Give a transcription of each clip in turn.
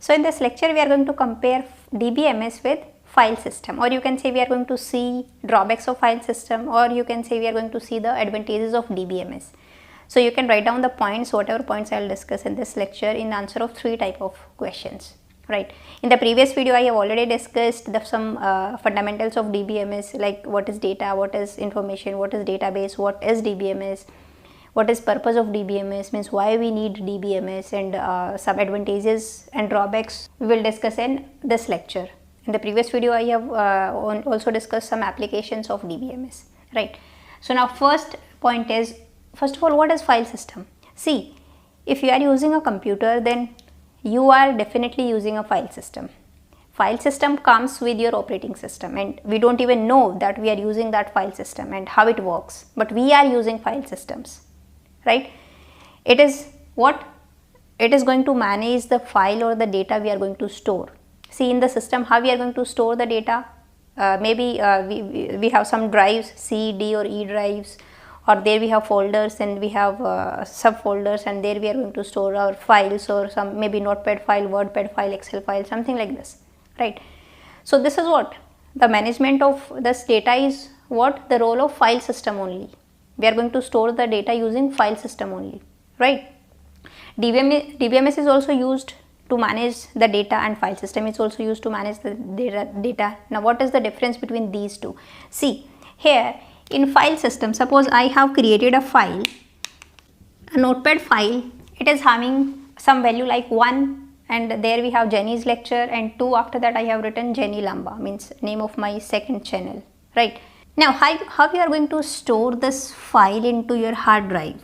So in this lecture we are going to compare DBMS with file system, or you can say we are going to see drawbacks of file system, or you can say we are going to see the advantages of DBMS. So you can write down the points, whatever points I will discuss in this lecture in answer of 3 type of questions, right. In the previous video I have already discussed some fundamentals of DBMS, like what is data, what is information, what is database, what is DBMS, what is purpose of DBMS, means why we need DBMS, and some advantages and drawbacks we will discuss in this lecture. In the previous video I have also discussed some applications of DBMS, right. So now first point is, first of all, what is file system? See, if you are using a computer, then you are definitely using a file system. File system comes with your operating system, and we don't even know that we are using that file system and how it works, but we are using file systems, right. It is what? It is going to manage the file or the data we are going to store. See, in the system how we are going to store the data, maybe we have some drives, C, D or E drives, or there we have folders and we have subfolders, and there we are going to store our files, or some maybe notepad file, wordpad file, excel file, something like this, right. So this is what the management of this data is, what the role of file system only. We are going to store the data using file system only, right. DBMS is also used to manage the data, and file system is also used to manage the data. Now what is the difference between these two? See, here in file system, suppose I have created a file, a notepad file, it is having some value like 1, and there we have Jenny's lecture, and 2, after that I have written Jenny Lamba, means name of my second channel, right. Now how you are going to store this file into your hard drive,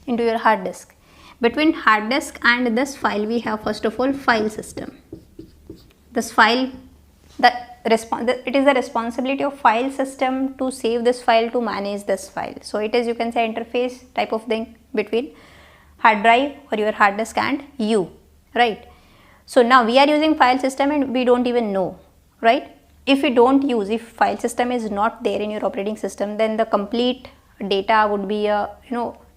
into your hard disk? Between hard disk and this file we have first of all file system. This file, it is the responsibility of file system to save this file, to manage this file. So it is, you can say, interface type of thing between hard drive or your hard disk and you, right. So now we are using file system and we don't even know, right. If you don't use, if file system is not there in your operating system, then the complete data would be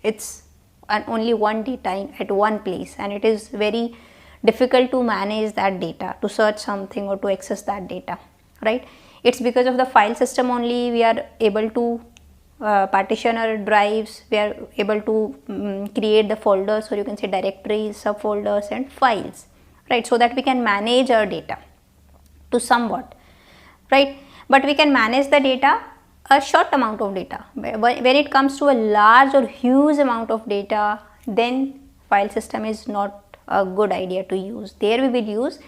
it's only one data at one place, and it is very difficult to manage that data, to search something or to access that data, right. It's because of the file system only we are able to partition our drives, we are able to create the folders, or you can say directories, subfolders and files, right, so that we can manage our data to somewhat, right. But we can manage the data, a short amount of data. When it comes to a large or huge amount of data, then file system is not a good idea to use. There we will use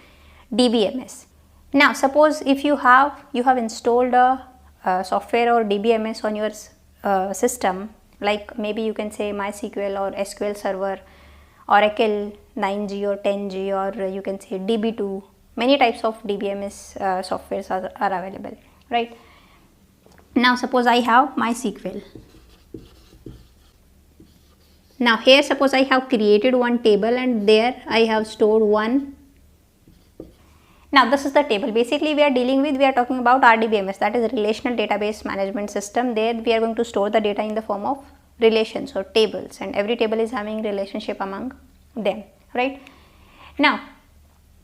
DBMS. Now suppose if you have installed a software or DBMS on your system, like maybe you can say MySQL or SQL Server, Oracle 9G or 10G, or you can say DB2, many types of DBMS softwares are available, right. Now suppose I have MySQL. Now here suppose I have created one table, and there I have stored one. Now this is the table. Basically we are talking about RDBMS, that is Relational Database Management System. There we are going to store the data in the form of relations or tables, and every table is having relationship among them, right. Now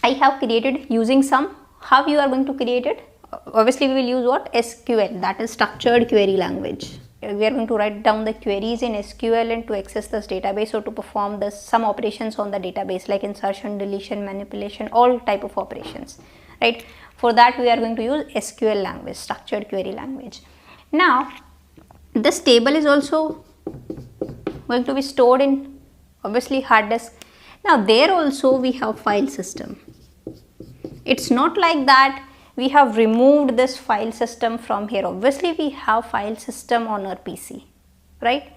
I have created using some, how you are going to create it? Obviously we will use what? SQL, that is structured query language. We are going to write down the queries in SQL and to access this database, or to perform some operations on the database like insertion, deletion, manipulation, all type of operations, right. For that we are going to use SQL language, structured query language. Now this table is also going to be stored in obviously hard disk. Now there also we have file system. It's not like that we have removed this file system from here. Obviously we have file system on our PC, right.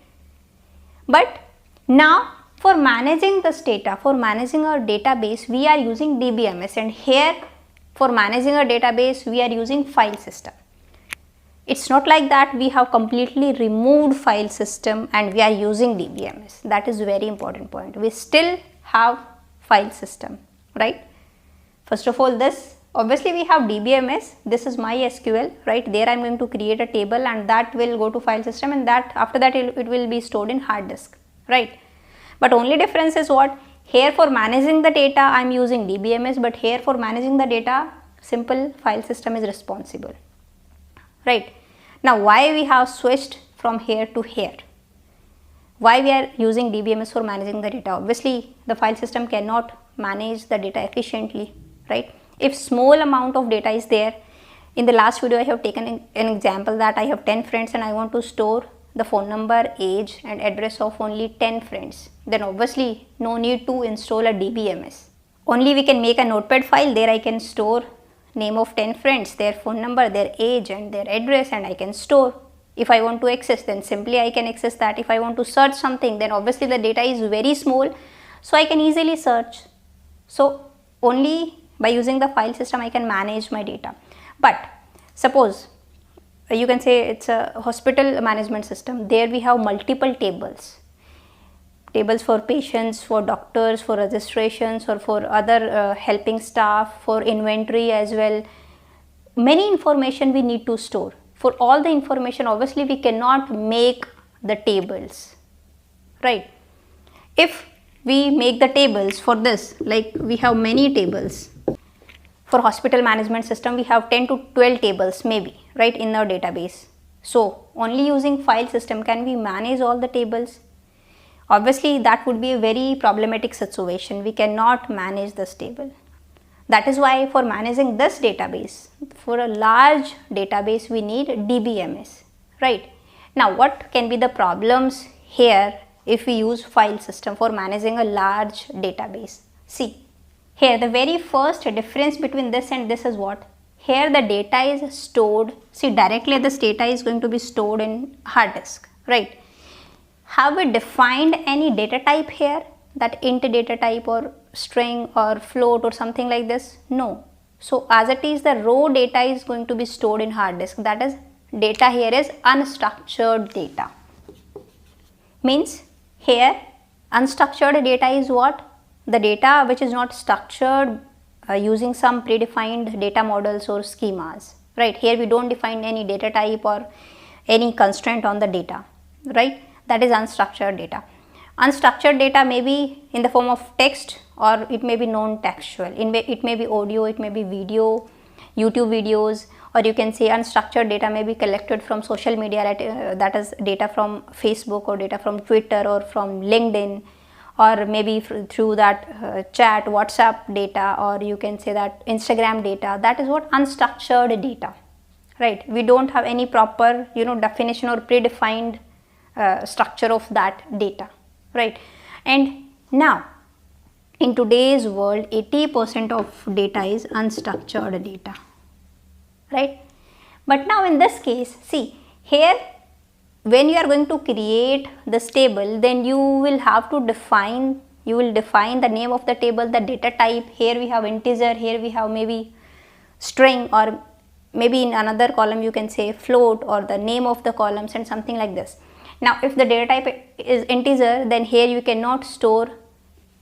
But now for managing this data, for managing our database, we are using DBMS, and here for managing our database we are using file system. It's not like that we have completely removed file system and we are using DBMS. That is very important point. We still have file system, right. First of all, this obviously we have DBMS, this is MySQL, right. There I am going to create a table, and that will go to file system, and that after that it will be stored in hard disk, right. But only difference is what? Here for managing the data I am using DBMS, but here for managing the data simple file system is responsible, right? Now why we have switched from here to here? Why we are using DBMS for managing the data? Obviously the file system cannot manage the data efficiently, right? If small amount of data is there, in the last video I have taken an example that I have 10 friends and I want to store the phone number, age and address of only 10 friends, then obviously no need to install a DBMS. Only we can make a notepad file, there I can store name of 10 friends, their phone number, their age and their address, and I can store. If I want to access, then simply I can access that. If I want to search something, then obviously the data is very small, so I can easily search. So only by using the file system I can manage my data. But suppose you can say it's a hospital management system, there we have multiple tables for patients, for doctors, for registrations, or for other helping staff, for inventory as well. Many information we need to store. For all the information obviously we cannot make the tables, right? If we make the tables for this, like we have many tables. For hospital management system we have 10 to 12 tables maybe, right, in our database. So only using file system can we manage all the tables? Obviously that would be a very problematic situation. We cannot manage this table. That is why for managing this database, for a large database we need DBMS, right? Now what can be the problems here if we use file system for managing a large database? See, here the very first difference between this and this is what? Here the data is stored, see directly this data is going to be stored in hard disk, right? Have we defined any data type here, that int data type or string or float or something like this? No. So as it is, the raw data is going to be stored in hard disk, that is data here is unstructured data. Means here unstructured data is what? The data which is not structured using some predefined data models or schemas, right? Here we don't define any data type or any constraint on the data, right? That is unstructured data. Unstructured data may be in the form of text or it may be non-textual. It may be audio, it may be video, YouTube videos, or you can say unstructured data may be collected from social media, that is data from Facebook or data from Twitter or from LinkedIn, or maybe through that chat, WhatsApp data, or you can say that Instagram data. That is what unstructured data, right? We don't have any proper definition or predefined structure of that data, right? And now in today's world 80% of data is unstructured data, right? But now in this case, see here when you are going to create this table, then you will have to define the name of the table, the data type. Here we have integer, here we have maybe string, or maybe in another column you can say float or the name of the columns and something like this. Now if the data type is integer, then here you cannot store,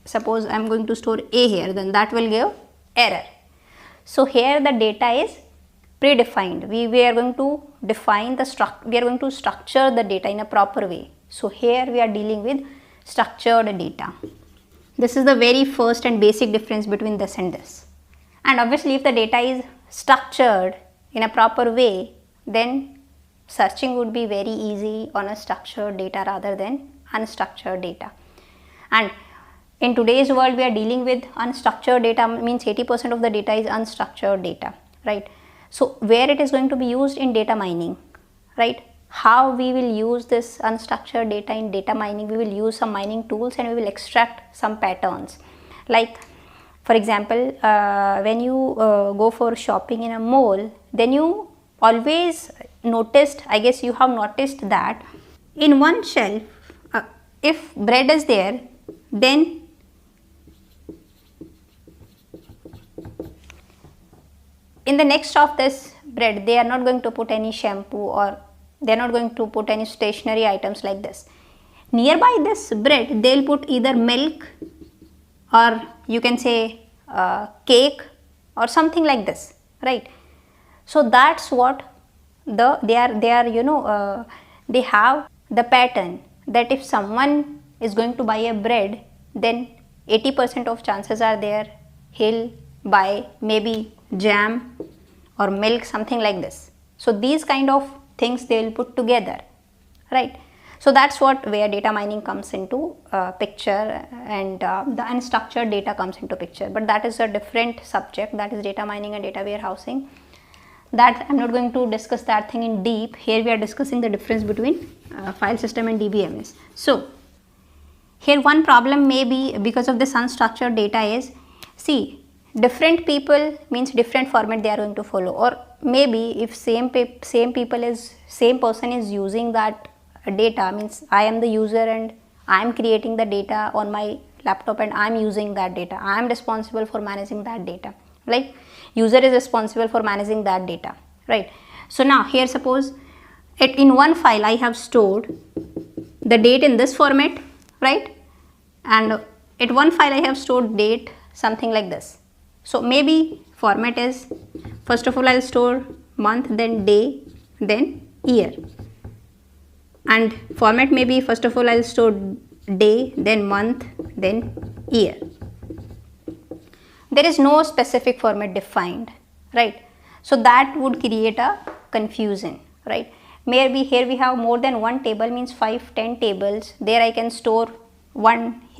suppose I am going to store a here, then that will give error. So here the data is predefined. We are going to define the structure, we are going to structure the data in a proper way. So here we are dealing with structured data. This is the very first and basic difference between this and this. And obviously if the data is structured in a proper way, then searching would be very easy on a structured data rather than unstructured data. And in today's world we are dealing with unstructured data, means 80% of the data is unstructured data, right? So where it is going to be used in data mining, right? How we will use this unstructured data in data mining? We will use some mining tools and we will extract some patterns. Like for example, when you go for shopping in a mall, then you always noticed, I guess you have noticed that in one shelf, if bread is there, then in the next of this bread, they are not going to put any shampoo or they are not going to put any stationery items like this. Nearby this bread, they will put either milk or you can say cake or something like this, right? So that's what they have the pattern that if someone is going to buy a bread, then 80% of chances are there he'll buy maybe jam or milk, something like this. So these kind of things they will put together, right? So that's where data mining comes into picture, and the unstructured data comes into picture. But that is a different subject, that is data mining and data warehousing. That I'm not going to discuss that thing in deep. Here we are discussing the difference between file system and DBMS. So here one problem may be because of this unstructured data is, see, different people means different format they are going to follow, or maybe if same person is using that data, means I am the user and I am creating the data on my laptop and I am using that data. I am responsible for managing that data, like user is responsible for managing that data, right? So now here suppose in one file I have stored the date in this format, right? And at one file I have stored date something like this. So maybe format is, first of all I'll store month, then day, then year. And format may be, first of all I'll store day, then month, then year. There is no specific format defined, right? So that would create a confusion, right? Maybe here we have more than one table, means 5-10 tables. There I can store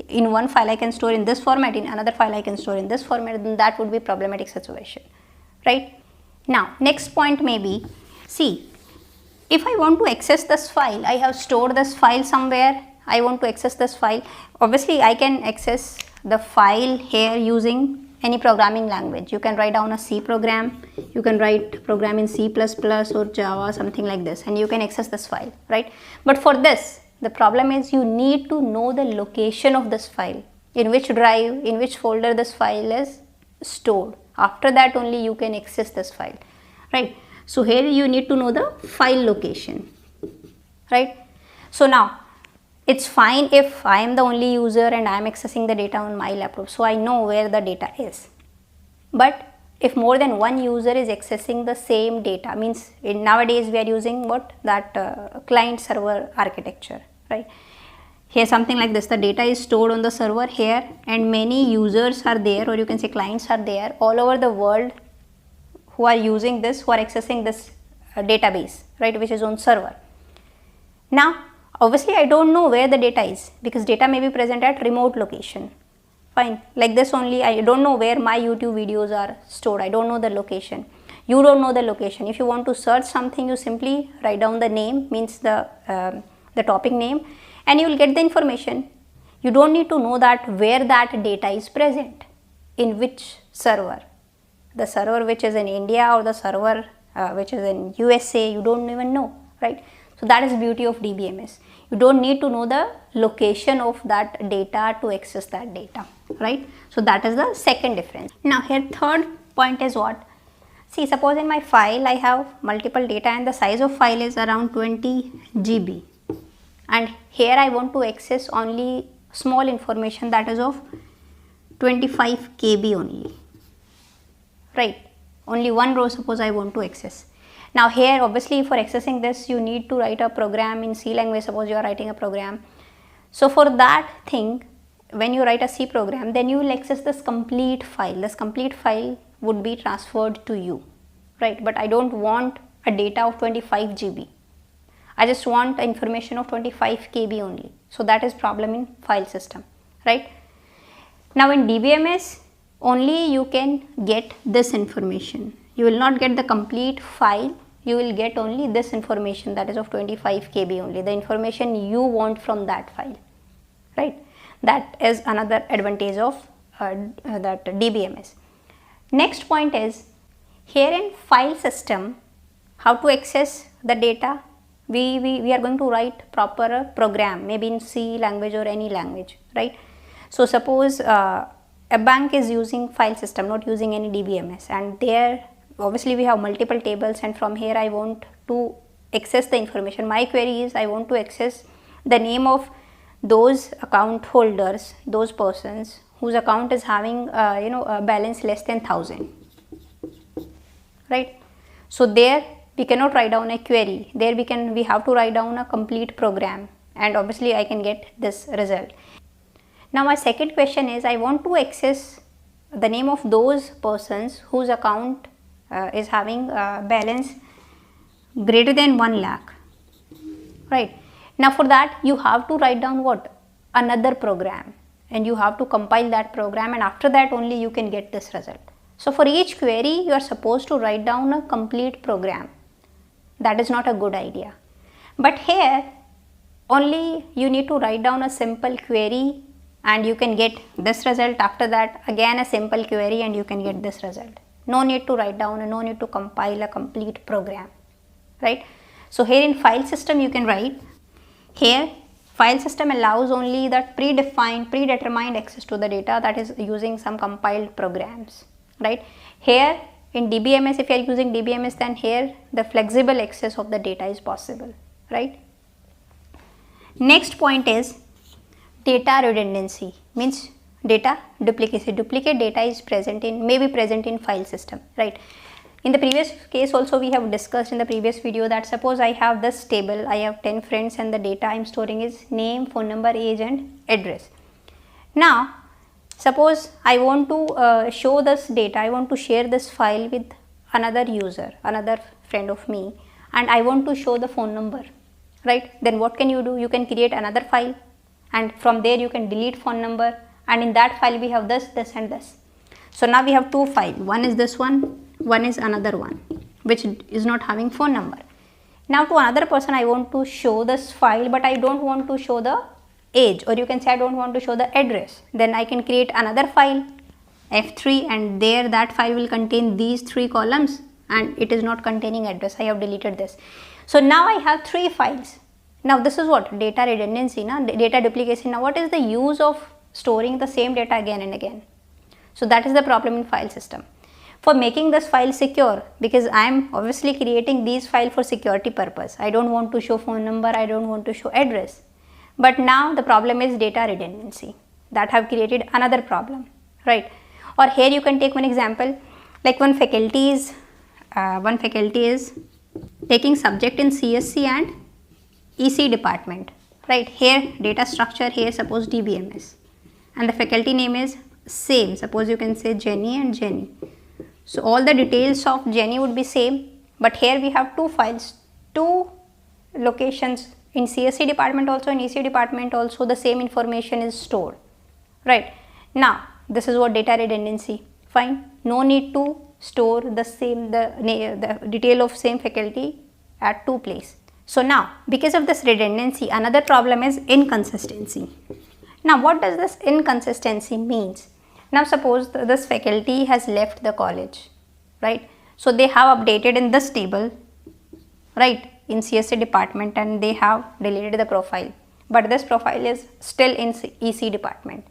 in one file I can store in this format, in another file I can store in this format, then that would be problematic situation, right? Now next point may be, see, if I want to access this file, I have stored this file somewhere, I want to access this file. Obviously I can access the file here using any programming language. You can write down a C program, you can write a program in C++ or Java, something like this, and you can access this file, right? But for this, the problem is you need to know the location of this file, in which drive, in which folder this file is stored. After that only you can access this file, right? So here you need to know the file location, right? So now it's fine if I am the only user and I am accessing the data on my laptop, so I know where the data is. But if more than one user is accessing the same data, means nowadays we are using what, that client server architecture, right? Here something like this, the data is stored on the server here and many users are there, or you can say clients are there all over the world who are using this, who are accessing this database, right, which is on server. Now obviously I don't know where the data is, because data may be present at remote location. Fine, like this only, I don't know where my YouTube videos are stored, I don't know the location. You don't know the location. If you want to search something, you simply write down the name, means the topic name, and you will get the information. You don't need to know that where that data is present, in which server. The server which is in India or the server which is in USA, you don't even know, right? So that is the beauty of DBMS. You don't need to know the location of that data to access that data, right? So that is the second difference. Now here third point is what? See, suppose in my file I have multiple data and the size of file is around 20 GB, and here I want to access only small information that is of 25 KB only, right? Only one row suppose I want to access. Now here obviously for accessing this you need to write a program in C language, suppose you are writing a program. So for that thing, when you write a C program, then you will access this complete file. This complete file would be transferred to you, right? But I don't want a data of 25 GB. I just want information of 25 KB only. So that is problem in file system, right? Now in DBMS only you can get this information. You will not get the complete file, you will get only this information that is of 25 KB only, the information you want from that file, right? That is another advantage of that DBMS. Next point is, here in file system, how to access the data? We are going to write proper program, maybe in C language or any language, right? So suppose a bank is using file system, not using any DBMS, and there obviously we have multiple tables, and from here I want to access the information. My query is I want to access the name of those account holders, those persons whose account is having a balance less than 1000, right? So there we cannot write down a query, there we have to write down a complete program, and obviously I can get this result. Now my second question is, I want to access the name of those persons whose account is having balance greater than 1 lakh, right? Now for that you have to write down what? Another program, and you have to compile that program, and after that only you can get this result. So for each query you are supposed to write down a complete program. That is not a good idea. But here only you need to write down a simple query and you can get this result. After that again a simple query and you can get this result. No need to write down and no need to compile a complete program, right? So here in file system you can write, here file system allows only that predetermined access to the data, that is using some compiled programs, right? Here in DBMS, if you are using DBMS, then here the flexible access of the data is possible, right? Next point is data redundancy, means data duplicacy. Duplicate data is present in, may be present in file system, right? In the previous case also we have discussed in the previous video that suppose I have this table, I have 10 friends and the data I am storing is name, phone number, age and address. Now suppose I want to show this data, I want to share this file with another user, another friend of me, and I want to show the phone number, right? Then what can you do? You can create another file and from there you can delete phone number, and in that file we have this, this and this. So now we have two files, one is this one is another one which is not having phone number. Now to another person I want to show this file, but I don't want to show the age, or you can say I don't want to show the address. Then I can create another file F3, and there that file will contain these 3 columns and it is not containing address. I have deleted this. So now I have 3 files. Now this is what? Data redundancy, data duplication. Now what is the use of storing the same data again and again? So that is the problem in file system. For making this file secure, because I am obviously creating these files for security purpose. I don't want to show phone number, I don't want to show address. But now the problem is data redundancy. That have created another problem, right? Or here you can take one example, like one faculty is taking subject in CSC and EC department, right? Here data structure, here suppose DBMS, and the faculty name is same, suppose you can say Jenny and Jenny. So all the details of Jenny would be same, but here we have 2 files, 2 locations. In CSC department also, in EC department also the same information is stored, right? Now this is what data redundancy. Fine, no need to store the same the detail of same faculty at 2 places. So now because of this redundancy, another problem is inconsistency. Now what does this inconsistency means? Now suppose this faculty has left the college, right? So they have updated in this table, right, in CSC department, and they have deleted the profile, but this profile is still in EC department.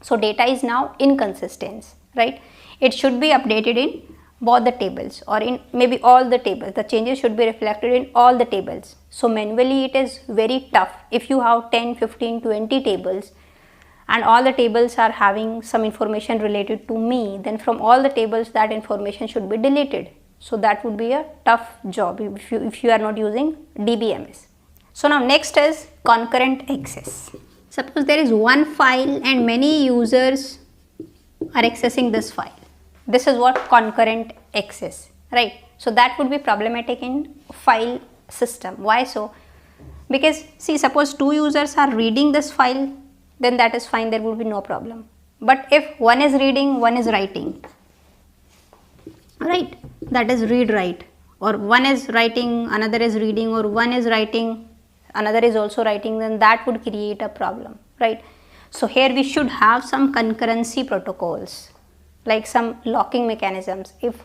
So data is now inconsistent, right? It should be updated in both the tables or in maybe all the tables. The changes should be reflected in all the tables. So manually it is very tough. If you have 10, 15, 20 tables and all the tables are having some information related to me, then from all the tables that information should be deleted. So that would be a tough job if you are not using DBMS. So now next is concurrent access. Suppose there is one file and many users are accessing this file. This is what concurrent access, right? So that would be problematic in file system. Why so? Because see, suppose 2 users are reading this file, then that is fine, there would be no problem. But if one is reading, one is writing, right? That is read write, or one is writing, another is reading, or one is writing, another is also writing, then that would create a problem, right? So here we should have some concurrency protocols, like some locking mechanisms. If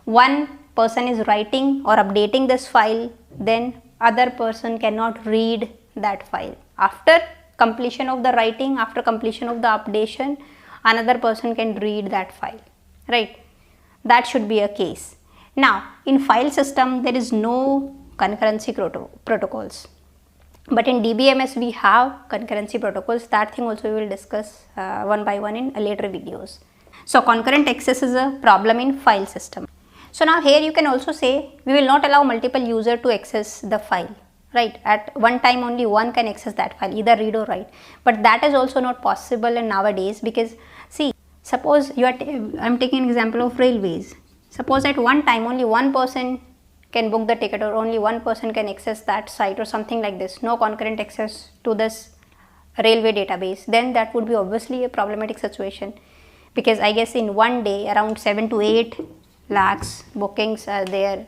one person is writing or updating this file, then other person cannot read that file. After completion of the writing, after completion of the updation, another person can read that file, right? That should be a case. Now in file system there is no concurrency protocols, but in DBMS we have concurrency protocols. That thing also we will discuss one by one in later videos. So concurrent access is a problem in file system. So now here you can also say we will not allow multiple users to access the file, right? At one time only one can access that file, either read or write, but that is also not possible in nowadays, because see, suppose you are I'm taking an example of railways. Suppose at one time only one person can book the ticket, or only one person can access that site, or something like this, no concurrent access to this railway database, then that would be obviously a problematic situation, because I guess in one day around 7 to 8 lakhs bookings are there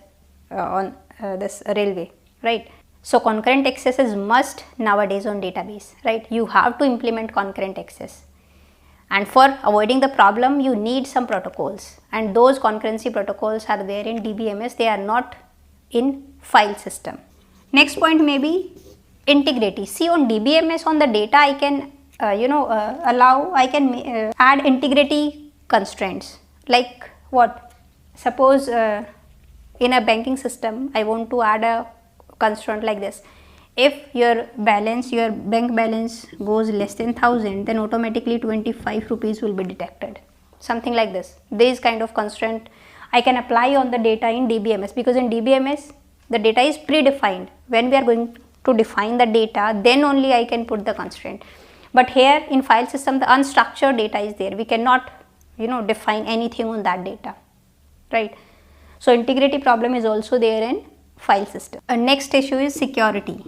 on this railway, right? So concurrent access is must nowadays on database, right? You have to implement concurrent access, and for avoiding the problem you need some protocols, and those concurrency protocols are there in DBMS, they are not in file system. Next point may be integrity. See, on DBMS, on the data I can I can add integrity constraints, like what? Suppose in a banking system I want to add a constraint like this: if your bank balance goes less than 1000, then automatically 25 rupees will be detected, something like this. This kind of constraint I can apply on the data in DBMS, because in DBMS the data is predefined. When we are going to define the data, then only I can put the constraint. But here in file system the unstructured data is there, we cannot define anything on that data, right? So integrity problem is also there in file system. Next issue is security.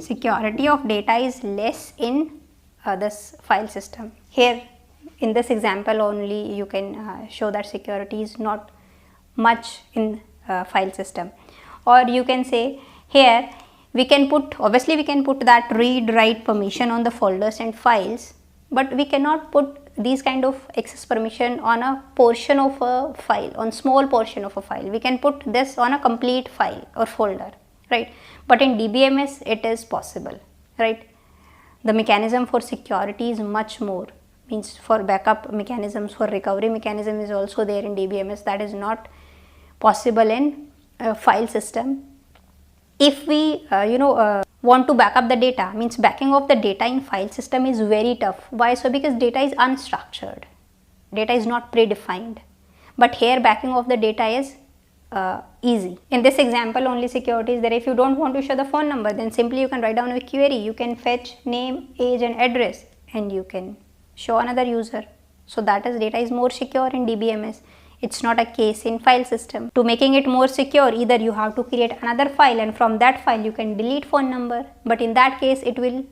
Security of data is less in this file system. Here in this example only you can show that security is not much in file system. Or you can say here we can put, obviously we can put that read write permission on the folders and files, but we cannot put these kind of access permission on a portion of a file, on small portion of a file. We can put this on a complete file or folder, right? But in DBMS it is possible, right? The mechanism for security is much more, means for backup mechanisms, for recovery mechanism is also there in DBMS, that is not possible in file system. If we want to back up the data, means backing of the data in file system is very tough. Why so? Because data is unstructured, data is not predefined, but here backing of the data is easy. In this example only security is there. If you don't want to show the phone number, then simply you can write down a query, you can fetch name, age and address, and you can show another user. So that is, data is more secure in DBMS. It's not a case in file system. To making it more secure, either you have to create another file and from that file you can delete phone number, but in that case it will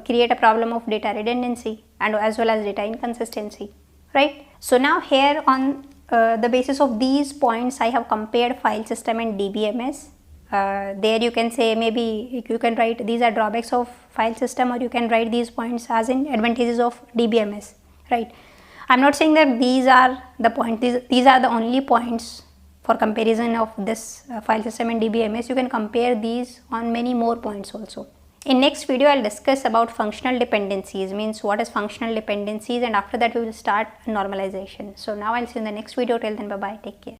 create a problem of data redundancy and as well as data inconsistency, right? So now here on the basis of these points I have compared file system and DBMS. There you can say, maybe you can write these are drawbacks of file system, or you can write these points as in advantages of DBMS, right? I'm not saying that these are the points, these are the only points for comparison of this file system and DBMS. You can compare these on many more points also. In next video I'll discuss about functional dependencies, means what is functional dependencies, and after that we will start normalization. So now I'll see you in the next video. Till then, bye bye, take care.